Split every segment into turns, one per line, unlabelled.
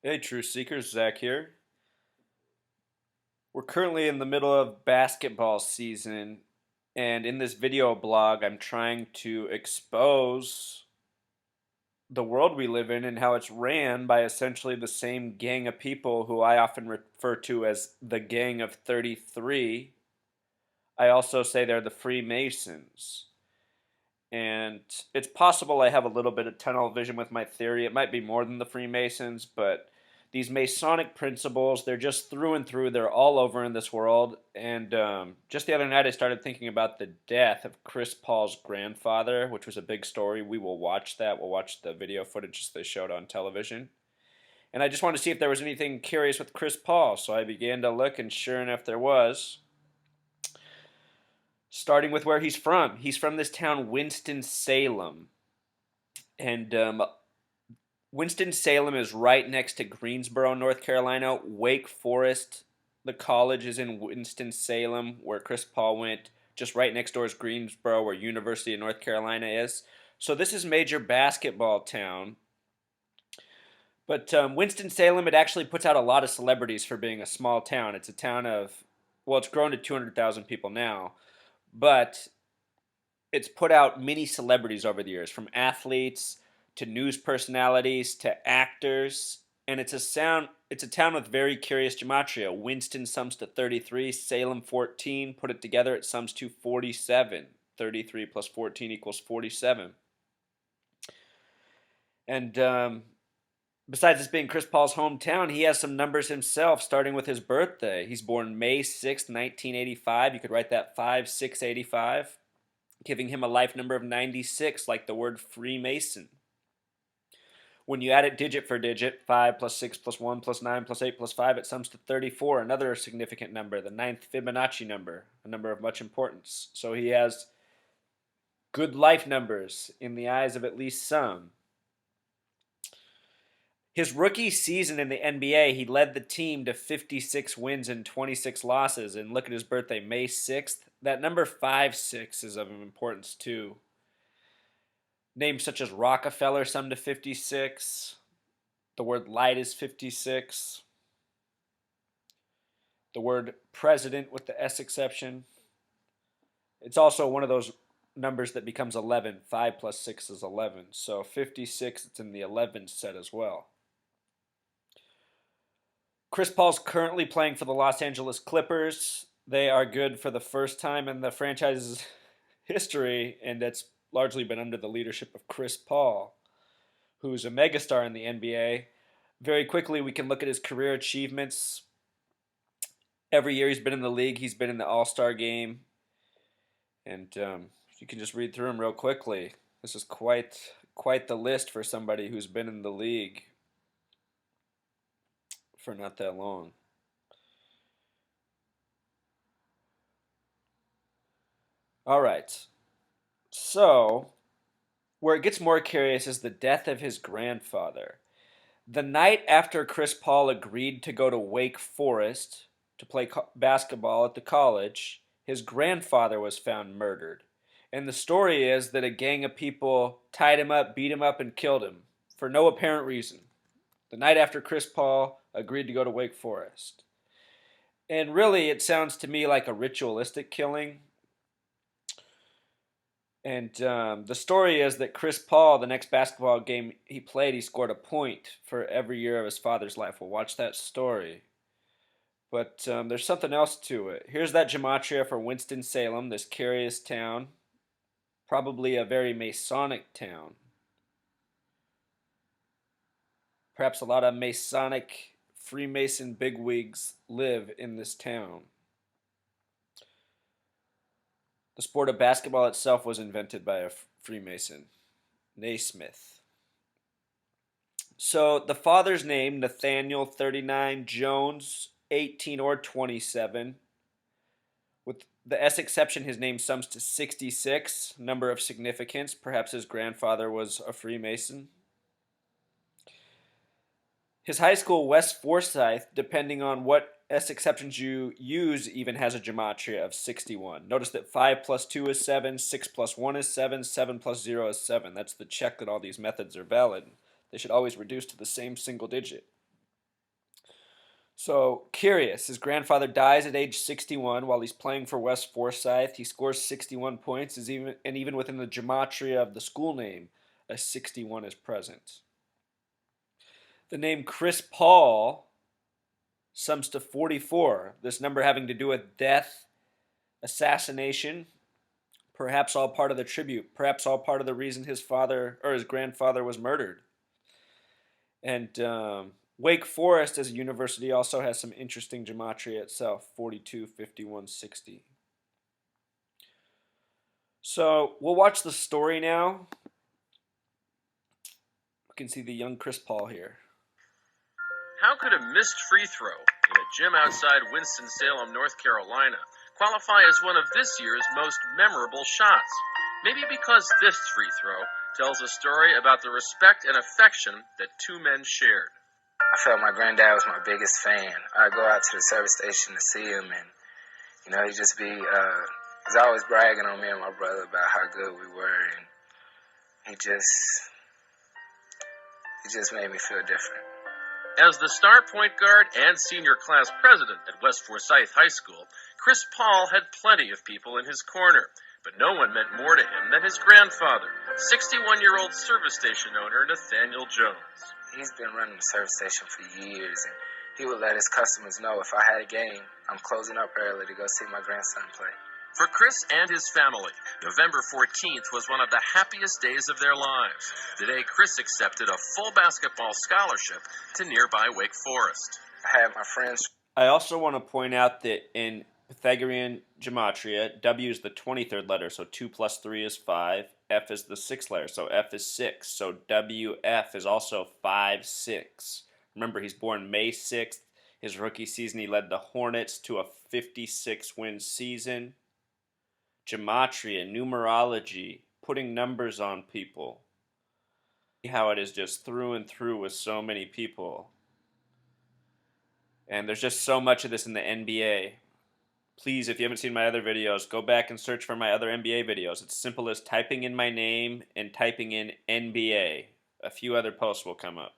Hey, True Seekers, Zach here. We're currently in the middle of basketball season, and in this video blog, I'm trying to expose the world we live in and how it's ran by essentially the same gang of people who I often refer to as the Gang of 33. I also say they're the Freemasons. And it's possible I have a little bit of tunnel vision with my theory. It might be more than the Freemasons, but these Masonic principles, they're just through and through. They're all over in this world. And just the other night, I started thinking about the death of Chris Paul's grandfather, which was a big story. We will watch that. We'll watch the video footage they showed on television. And I just wanted to see if there was anything curious with Chris Paul. So I began to look, and sure enough, there was. Starting with where he's from. He's from this town, Winston, Salem. And Winston-Salem is right next to Greensboro, North Carolina. Wake Forest, the college, is in Winston-Salem, where Chris Paul went. Just right next door is Greensboro, where University of North Carolina is. So this is major basketball town. But Winston-Salem, it actually puts out a lot of celebrities for being a small town. It's a town of, well, it's grown to 200,000 people now. But it's put out many celebrities over the years, from athletes to news personalities to actors, and it's a town with very curious gematria. Winston sums to 33, Salem 14. Put it together, it sums to 47. 33 plus 14 equals 47. And besides this being Chris Paul's hometown, he has some numbers himself, starting with his birthday. He's born May 6th, 1985. You could write that 5685, giving him a life number of 96, like the word Freemason. When you add it digit for digit, 5 plus 6 plus 1 plus 9 plus 8 plus 5, it sums to 34, another significant number, the ninth Fibonacci number, a number of much importance. So he has good life numbers in the eyes of at least some. His rookie season in the NBA, he led the team to 56 wins and 26 losses. And look at his birthday, May 6th. That number 5-6 is of importance too. Names such as Rockefeller sum to 56. The word light is 56. The word president with the S exception. It's also one of those numbers that becomes 11. 5 plus 6 is 11. So 56, it's in the 11 set as well. Chris Paul's currently playing for the Los Angeles Clippers. They are good for the first time in the franchise's history, and it's largely been under the leadership of Chris Paul, who's a megastar in the NBA. Very quickly, we can look at his career achievements. Every year he's been in the league, he's been in the All-Star game. And you can just read through them real quickly. This is quite the list for somebody who's been in the league for not that long. All right. So, where it gets more curious is the death of his grandfather. The night after Chris Paul agreed to go to Wake Forest to play basketball at the college, his grandfather was found murdered. And the story is that a gang of people tied him up, beat him up, and killed him for no apparent reason. The night after Chris Paul agreed to go to Wake Forest. And really, it sounds to me like a ritualistic killing. And the story is that Chris Paul, the next basketball game he played, he scored a point for every year of his father's life. We'll watch that story. But there's something else to it. Here's that gematria for Winston-Salem, this curious town. Probably a very Masonic town. Perhaps a lot of Masonic Freemason bigwigs live in this town. The sport of basketball itself was invented by a Freemason, Naismith. So the father's name, Nathaniel 39, Jones 18 or 27. With the S exception, his name sums to 66, number of significance. Perhaps his grandfather was a Freemason. His high school, West Forsyth, depending on what S exceptions you use, even has a gematria of 61. Notice that 5 plus 2 is 7, 6 plus 1 is 7, 7 plus 0 is 7. That's the check that all these methods are valid. They should always reduce to the same single digit. So, curious. His grandfather dies at age 61 while he's playing for West Forsyth. He scores 61 points, and even within the gematria of the school name, a 61 is present. The name Chris Paul sums to 44, this number having to do with death, assassination, perhaps all part of the tribute, perhaps all part of the reason his father or his grandfather was murdered. And Wake Forest as a university also has some interesting gematria itself, 42, 51, 60. So we'll watch the story now. We can see the young Chris Paul here.
How could a missed free throw in a gym outside Winston-Salem, North Carolina, qualify as one of this year's most memorable shots? Maybe because this free throw tells a story about the respect and affection that two men shared.
I felt my granddad was my biggest fan. I'd go out to the service station to see him, and, he'd just be, he's always bragging on me and my brother about how good we were, and he just made me feel different.
As the star point guard and senior class president at West Forsyth High School, Chris Paul had plenty of people in his corner, but no one meant more to him than his grandfather, 61-year-old service station owner Nathaniel Jones.
He's been running the service station for years, and he would let his customers know if I had a game, I'm closing up early to go see my grandson play.
For Chris and his family, November 14th was one of the happiest days of their lives. The day Chris accepted a full basketball scholarship to nearby Wake Forest.
I had my friends.
I also want to point out that in Pythagorean gematria, W is the 23rd letter, so 2 plus 3 is 5. F is the 6th letter, so F is 6. So WF is also 5, 6. Remember, he's born May 6th. His rookie season, he led the Hornets to a 56-win season. Gematria, numerology, putting numbers on people. How it is just through and through with so many people. And there's just so much of this in the NBA. Please, if you haven't seen my other videos, go back and search for my other NBA videos. It's simple as typing in my name and typing in NBA. A few other posts will come up.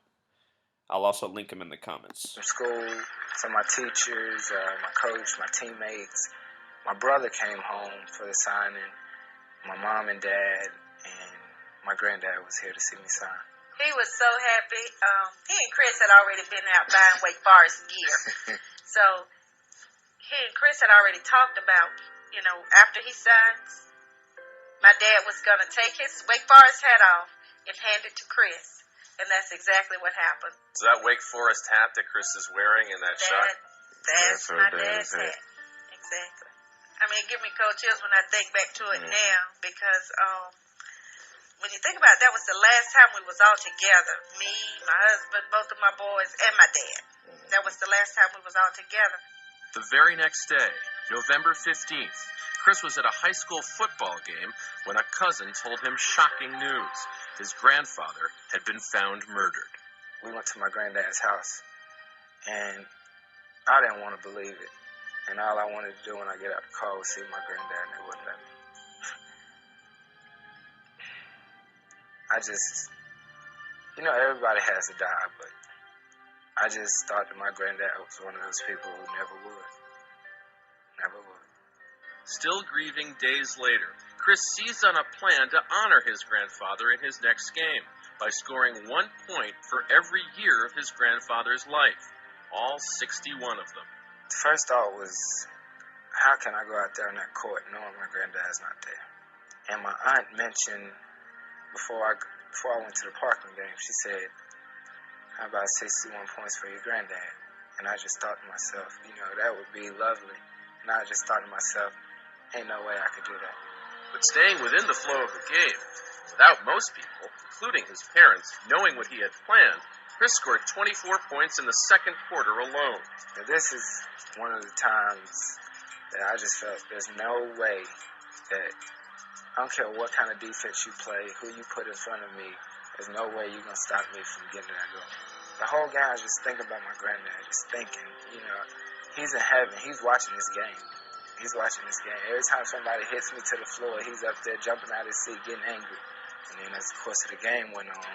I'll also link them in the comments.
From school, some of my teachers, my coach, my teammates. My brother came home for the signing. My mom and dad and my granddad was here to see me sign.
He was so happy. He and Chris had already been out buying Wake Forest gear. So he and Chris had already talked about, after he signs, my dad was going to take his Wake Forest hat off and hand it to Chris. And that's exactly what happened.
Is that Wake Forest hat that Chris is wearing in that shot?
That's my dad's hat. Exactly. I mean, it gives me cold chills when I think back to it now, because when you think about it, that was the last time we was all together. Me, my husband, both of my boys, and my dad. That was the last time we was all together.
The very next day, November 15th, Chris was at a high school football game when a cousin told him shocking news. His grandfather had been found murdered.
We went to my granddad's house, and I didn't want to believe it. And all I wanted to do when I get out the car was see my granddad, and they wouldn't let me. I just, everybody has to die, but I just thought that my granddad was one of those people who never would. Never would.
Still grieving days later, Chris seized on a plan to honor his grandfather in his next game by scoring 1 point for every year of his grandfather's life, all 61 of them.
The first thought was, how can I go out there on that court knowing my granddad's not there? And my aunt mentioned, before I went to the Parkland game, she said, how about 61 points for your granddad? And I just thought to myself, that would be lovely. And I just thought to myself, ain't no way I could do that.
But staying within the flow of the game, without most people, including his parents, knowing what he had planned, Chris scored 24 points in the second quarter alone.
Now, this is one of the times that I just felt there's no way that, I don't care what kind of defense you play, who you put in front of me, there's no way you're going to stop me from getting that goal. The whole game, I was just thinking about my granddad, just thinking, he's in heaven, he's watching this game. He's watching this game. Every time somebody hits me to the floor, he's up there jumping out of his seat, getting angry. And then as the course of the game went on,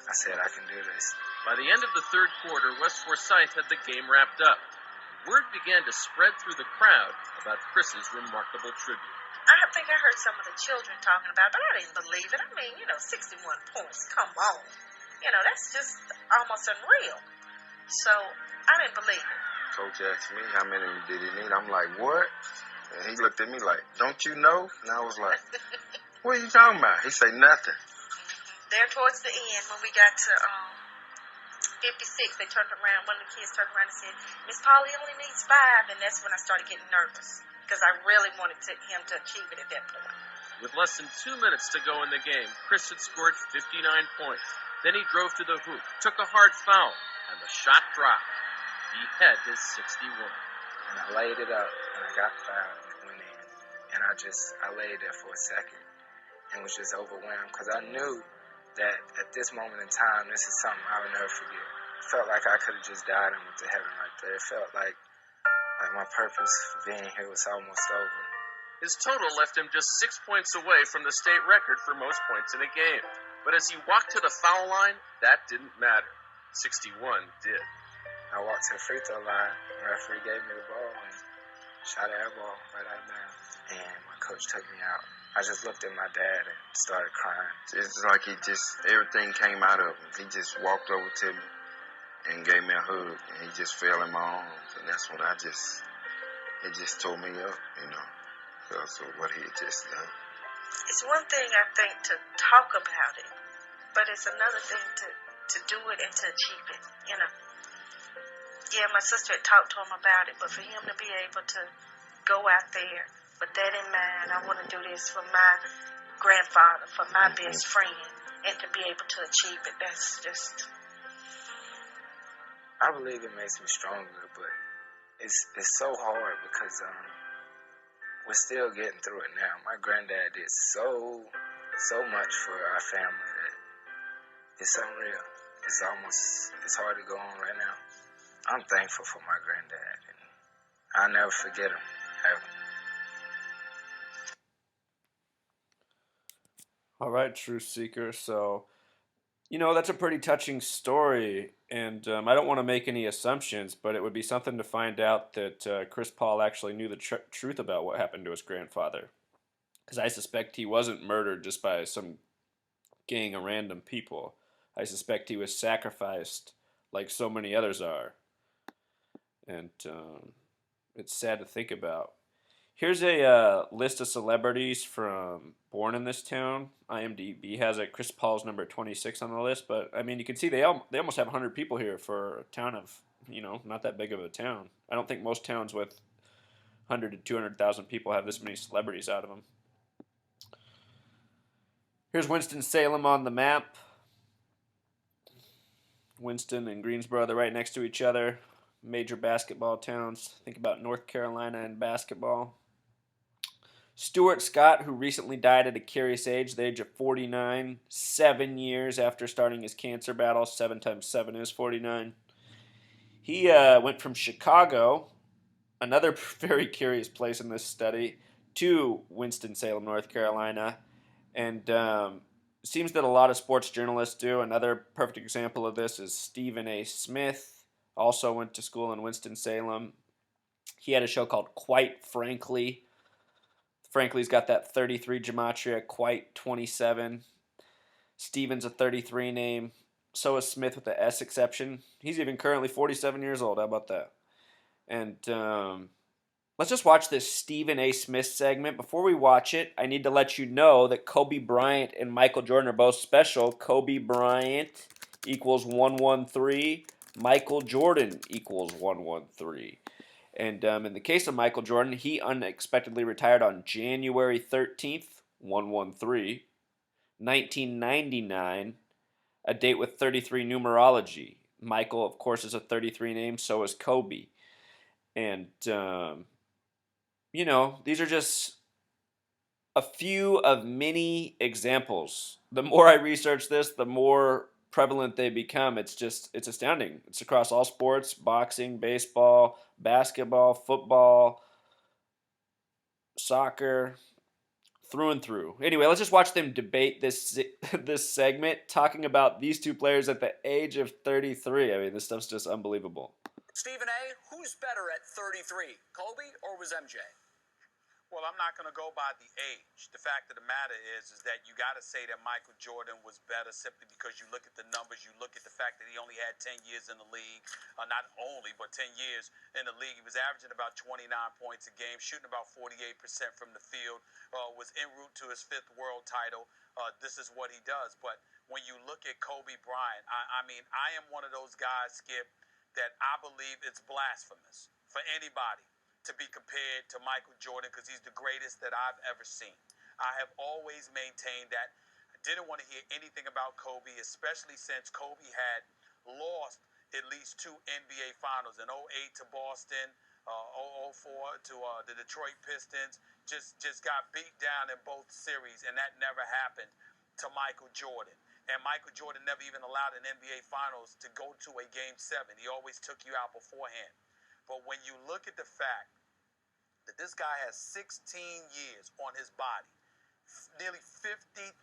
I said, I can do this.
By the end of the third quarter, West Forsyth had the game wrapped up. Word began to spread through the crowd about Chris's remarkable tribute.
I think I heard some of the children talking about it, but I didn't believe it. I mean, 61 points. Come on. That's just almost unreal. So, I didn't believe it.
Coach asked me how many did he need. I'm like, what? And he looked at me like, don't you know? And I was like, what are you talking about? He said nothing.
There towards the end, when we got to 56, they turned around. One of the kids turned around and said, Miss Polly only needs 5. And that's when I started getting nervous because I really wanted him to achieve it at that point.
With less than 2 minutes to go in the game, Chris had scored 59 points. Then he drove to the hoop, took a hard foul, and the shot dropped. He had his 61.
And I laid it up, and I got fouled, and it went in. And I laid there for a second and was just overwhelmed because I knew that at this moment in time, this is something I would never forget. It felt like I could have just died and went to heaven right there. It felt like my purpose for being here was almost over.
His total left him just 6 points away from the state record for most points in a game. But as he walked to the foul line, that didn't matter. 61 did.
I walked to the free throw line, the referee gave me the ball and shot an air ball right out of bounds. And my coach took me out. I just looked at my dad and started crying.
It's like everything came out of him. He just walked over to me and gave me a hug, and he just fell in my arms. And that's when it just tore me up, because of what he had just done.
It's one thing, I think, to talk about it, but it's another thing to do it and to achieve it, Yeah, my sister had talked to him about it, but for him to be able to go out there with that in mind, I want to do this for my grandfather, for my best friend, and to be able to achieve it, that's just...
I believe it makes me stronger, but it's so hard because we're still getting through it now. My granddad did so much for our family that it's unreal. It's hard to go on right now. I'm thankful for my granddad, and I'll never forget him, ever.
All right, Truth Seeker. So, that's a pretty touching story, and I don't want to make any assumptions, but it would be something to find out that Chris Paul actually knew the truth about what happened to his grandfather. Because I suspect he wasn't murdered just by some gang of random people. I suspect he was sacrificed like so many others are. And it's sad to think about. Here's a list of celebrities from born in this town. IMDb has it. Chris Paul's number 26 on the list, but I mean, you can see they almost have 100 people here for a town of, not that big of a town. I don't think most towns with 100 to 200,000 people have this many celebrities out of them. Here's Winston, Salem on the map. Winston and Greensboro, they're right next to each other. Major basketball towns. Think about North Carolina and basketball. Stuart Scott, who recently died at a curious age, the age of 49, 7 years after starting his cancer battle. 7 times 7 is 49. He went from Chicago, another very curious place in this study, to Winston-Salem, North Carolina. And it seems that a lot of sports journalists do. Another perfect example of this is Stephen A. Smith, also went to school in Winston-Salem. He had a show called Quite Frankly. Frankly's got that 33 gematria, Quite 27. Stephen's a 33 name. So is Smith with the S exception. He's even currently 47 years old. How about that? And let's just watch this Stephen A. Smith segment. Before we watch it, I need to let you know that Kobe Bryant and Michael Jordan are both special. Kobe Bryant equals 113. Michael Jordan equals 113. And in the case of Michael Jordan, he unexpectedly retired on January 13th, 113, 1999, a date with 33 numerology. Michael, of course, is a 33 name, so is Kobe. And, these are just a few of many examples. The more I research this, the more prevalent they become. It's astounding. It's across all sports: boxing, baseball, basketball, football, soccer. through and through. Anyway, let's just watch them debate this this segment, talking about these two players at the age of 33. I mean, this stuff's just unbelievable.
Stephen A., who's better at 33, Kobe or was MJ?
Well, I'm not going to go by the age. The fact of the matter is that you got to say that Michael Jordan was better simply because you look at the numbers, you look at the fact that he only had 10 years in the league, not only, but 10 years in the league. He was averaging about 29 points a game, shooting about 48% from the field, was en route to his 5th world title. This is what he does. But when you look at Kobe Bryant, I mean, I am one of those guys, Skip, that I believe it's blasphemous for anybody to be compared to Michael Jordan because he's the greatest that I've ever seen. I have always maintained that. I didn't want to hear anything about Kobe, especially since Kobe had lost at least 2 NBA Finals, in 08 to Boston, 04 to the Detroit Pistons. Just got beat down in both series, and that never happened to Michael Jordan. And Michael Jordan never even allowed an NBA Finals to go to a Game 7. He always took you out beforehand. But when you look at the fact that this guy has 16 years on his body, nearly 50,000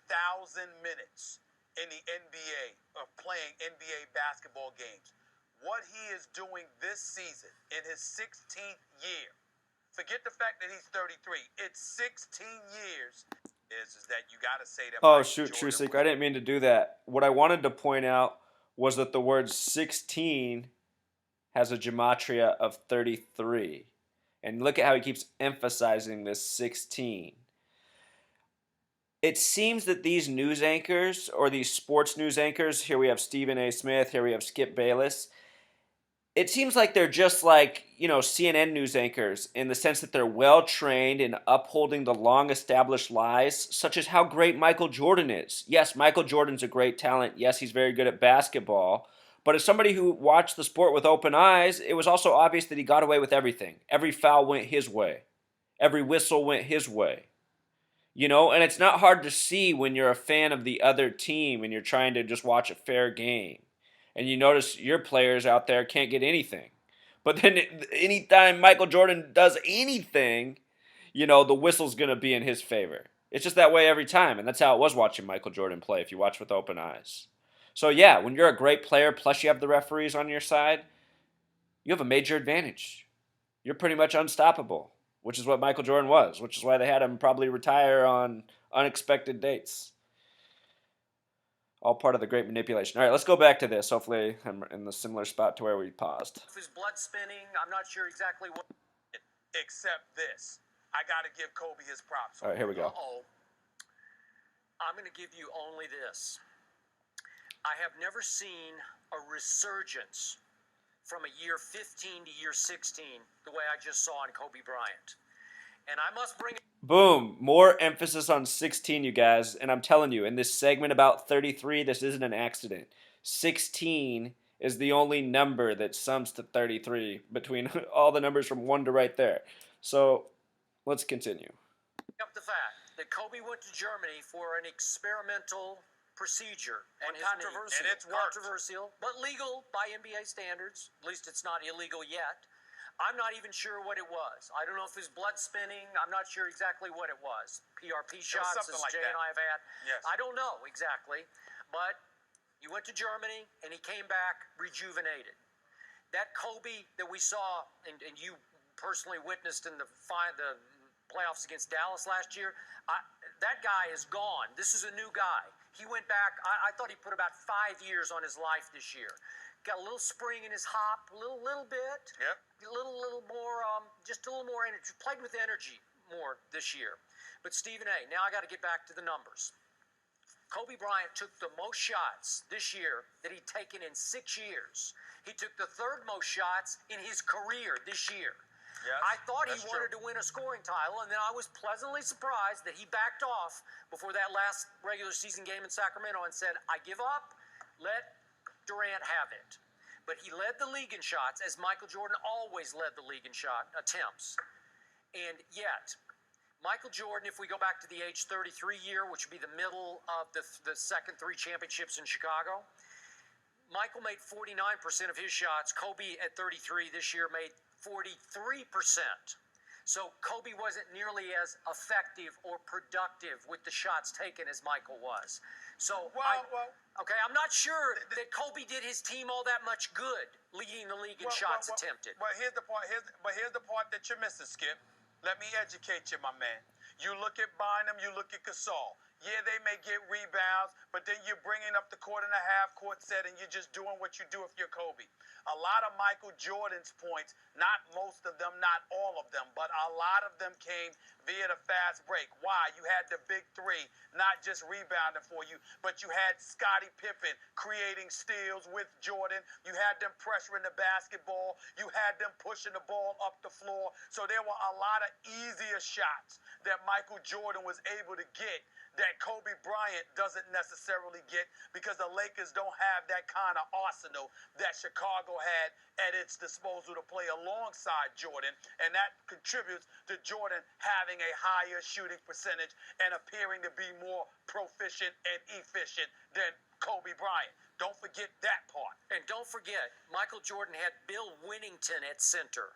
minutes in the NBA of playing NBA basketball games, what he is doing this season in his 16th year, forget the fact that he's 33, it's 16 years, is that you got to say that.
Oh, shoot, True Seeker, I didn't mean to do that. What I wanted to point out was that the word 16 has a gematria of 33. And look at how he keeps emphasizing this 16. It seems that these news anchors, or these sports news anchors, here we have Stephen A. Smith, here we have Skip Bayless, it seems like they're just like, CNN news anchors in the sense that they're well-trained in upholding the long-established lies, such as how great Michael Jordan is. Yes, Michael Jordan's a great talent. Yes, he's very good at basketball. But as somebody who watched the sport with open eyes, it was also obvious that he got away with everything. Every foul went his way. Every whistle went his way. And it's not hard to see when you're a fan of the other team and you're trying to just watch a fair game. And you notice your players out there can't get anything. But then anytime Michael Jordan does anything, the whistle's going to be in his favor. It's just that way every time. And that's how it was watching Michael Jordan play if you watch with open eyes. So yeah, when you're a great player, plus you have the referees on your side, you have a major advantage. You're pretty much unstoppable, which is what Michael Jordan was, which is why they had him probably retire on unexpected dates. All part of the great manipulation. All right, let's go back to this. Hopefully I'm in the similar spot to where we paused.
His blood spinning, I'm not sure exactly what.
Except this. I got to give Kobe his props.
All right, here we go.
I'm going to give you only this. I have never seen a resurgence from a year 15 to year 16 the way I just saw in Kobe Bryant. And I must bring...
Boom. More emphasis on 16, you guys. And I'm telling you, in this segment about 33, this isn't an accident. 16 is the only number that sums to 33 between all the numbers from 1 to right there. So let's continue.
Up the fact that Kobe went to Germany for an experimental procedure and
controversial.
And it's controversial, but legal by NBA standards. At least it's not illegal yet. I'm not even sure what it was. I don't know if it was blood spinning. I'm not sure exactly what it was. PRP shots, as
like
Jay and I have had.
Yes.
I don't know exactly. But he went to Germany, and he came back rejuvenated. That Kobe that we saw, and you personally witnessed in the playoffs against Dallas last year, that guy is gone. This is a new guy. He went back. I thought he put about 5 years on his life this year. Got a little spring in his hop, a little bit.
Yep.
A little more, just a little more energy. Played with energy more this year. But Stephen A., now I got to get back to the numbers. Kobe Bryant took the most shots this year that he'd taken in 6 years. He took the 3rd most shots in his career this year.
Yes,
I thought he wanted to win a scoring title, and then I was pleasantly surprised that he backed off before that last regular season game in Sacramento and said, I give up, let Durant have it. But he led the league in shots, as Michael Jordan always led the league in shot attempts. And yet, Michael Jordan, if we go back to the age 33 year, which would be the middle of the second 3 championships in Chicago, Michael made 49% of his shots. Kobe at 33 this year made 43%. So Kobe wasn't nearly as effective or productive with the shots taken as Michael was. So, I'm not sure that Kobe did his team all that much good, leading the league in shots attempted.
But here's the part. Here's the part that you're missing, Skip. Let me educate you, my man. You look at Bynum, you look at Gasol. Yeah, they may get rebounds, but then you're bringing up the court and a half court set, and you're just doing what you do if you're Kobe. A lot of Michael Jordan's points, not most of them, not all of them, but a lot of them came via the fast break. Why? You had the big three, not just rebounding for you, but you had Scottie Pippen creating steals with Jordan. You had them pressuring the basketball. You had them pushing the ball up the floor. So there were a lot of easier shots that Michael Jordan was able to get that Kobe Bryant doesn't necessarily get, because the Lakers don't have that kind of arsenal that Chicago had at its disposal to play alongside Jordan, and that contributes to Jordan having a higher shooting percentage and appearing to be more proficient and efficient than Kobe Bryant. Don't forget that part.
And don't forget, Michael Jordan had Bill Winnington at center.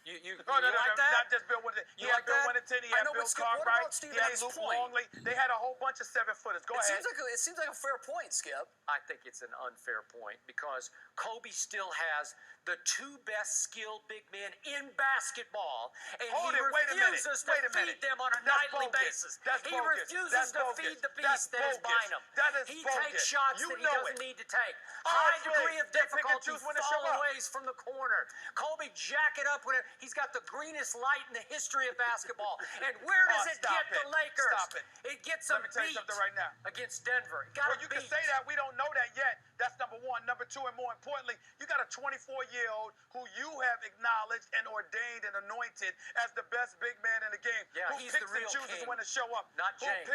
You
No,
like that?
not just Bill Winnington. He had Bill Winnington, he had Bill Cartwright, he had Luke Longley. They had a whole bunch of 7-footers. Go ahead.
It seems like a fair point, Skip.
I think it's an unfair point because Kobe still has the two best skilled big men in basketball, and he refuses to feed them on a nightly basis. He refuses to feed the beast that is Bynum. He takes shots that he doesn't need to take. High degree of difficulty, fallaways from the corner. Kobe jack it up when he's got the greenest light in the history of basketball. And where does it get the Lakers?
Stop it.
It gets them
Let me tell you
beat
something right now.
against Denver.
Well, you can say that. We don't know that yet. That's number one. Number two, and more importantly, you got a 24-year-old who you have acknowledged and ordained and anointed as the best big man in the game.
Yeah,
who
he's
picks
the real
and chooses
king.
when to show up.
Not James.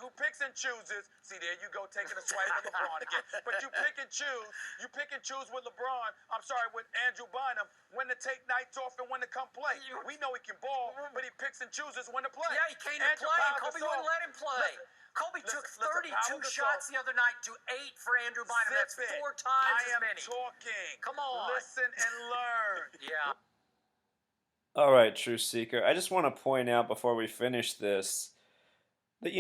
Who picks and chooses. See, there you go, taking a swipe at LeBron again. But you pick and choose. You pick and choose with LeBron. With Andrew Bynum, when to take nights off and when to come play. We know he can ball, but he picks and chooses when to play.
Yeah, he came to play, and Kobe wouldn't let him play. Kobe took 32 shots the other night to 8 for Andrew Bynum. That's 4 times as many.
I am talking.
Come on.
Listen and learn.
Yeah.
All right, Truth Seeker. I just want to point out before we finish this that,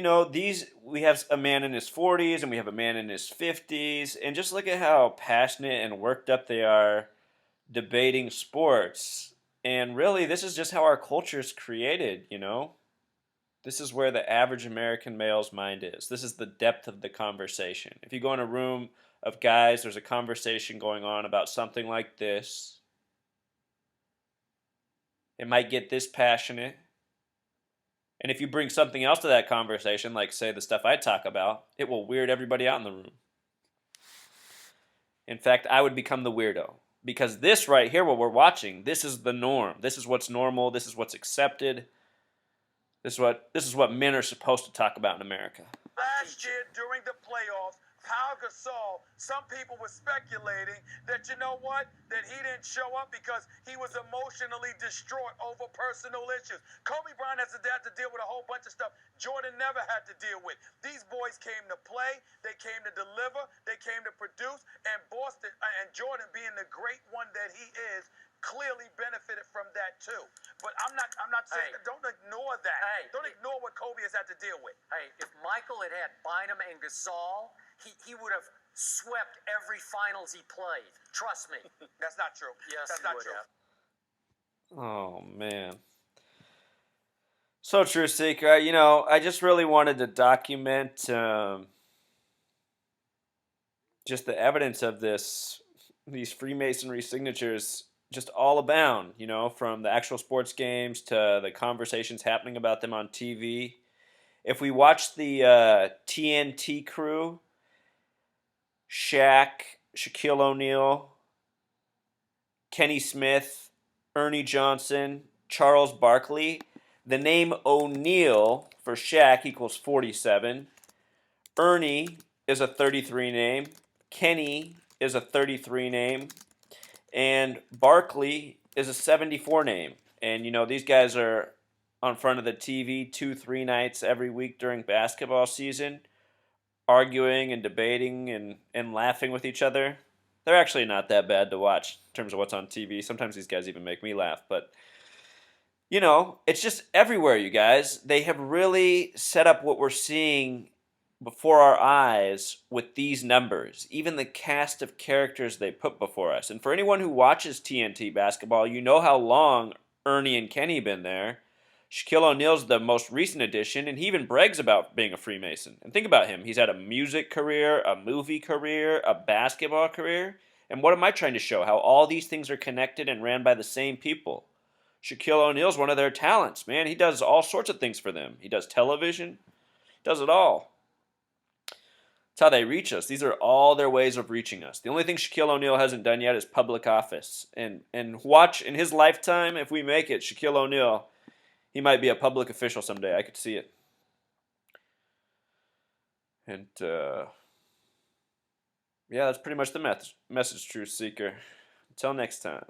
we have a man in his 40s and we have a man in his 50s, and just look at how passionate and worked up they are debating sports. And really, this is just how our culture is created, This is where the average American male's mind is. This is the depth of the conversation. If you go in a room of guys, there's a conversation going on about something like this. It might get this passionate. And if you bring something else to that conversation, like, say, the stuff I talk about, it will weird everybody out in the room. In fact, I would become the weirdo. Because this right here, what we're watching, this is the norm. This is what's normal. This is what's accepted. This is what men are supposed to talk about in America.
Last year, during the playoffs, Pau Gasol, some people were speculating that, that he didn't show up because he was emotionally distraught over personal issues. Kobe Bryant has to deal with a whole bunch of stuff Jordan never had to deal with. These boys came to play, they came to deliver, they came to produce, and Boston and Jordan, being the great one that he is, clearly benefited from that too. But I'm not saying, don't ignore that. Don't ignore what Kobe has had to deal with.
Hey, if Michael had Bynum and Gasol, he would have swept every finals he played. Trust me.
That's not true.
Yes,
that's
he
not
would
true.
have.
Oh, man. So, Truth Seeker, I just really wanted to document just the evidence of these Freemasonry signatures just all abound, from the actual sports games to the conversations happening about them on TV. If we watch the TNT crew, Shaq, Shaquille O'Neal, Kenny Smith, Ernie Johnson, Charles Barkley, the name O'Neal for Shaq equals 47. Ernie is a 33 name. Kenny is a 33 name. And Barkley is a 74 name. And, these guys are on front of the TV 2-3 nights every week during basketball season, arguing and debating and laughing with each other. They're actually not that bad to watch in terms of what's on TV. Sometimes these guys even make me laugh. But You know, it's just everywhere, you guys. They have really set up what we're seeing before our eyes with these numbers, even the cast of characters they put before us. And for anyone who watches TNT basketball, you know how long Ernie and Kenny been there. Shaquille O'Neal's the most recent addition, and he even brags about being a Freemason. And think about him. He's had a music career, a movie career, a basketball career. And what am I trying to show? How all these things are connected and ran by the same people. Shaquille O'Neal's one of their talents, man. He does all sorts of things for them. He does television, does it all. That's how they reach us. These are all their ways of reaching us. The only thing Shaquille O'Neal hasn't done yet is public office. And watch, in his lifetime, if we make it, Shaquille O'Neal, he might be a public official someday. I could see it. And, yeah, that's pretty much the message, Truth Seeker. Until next time.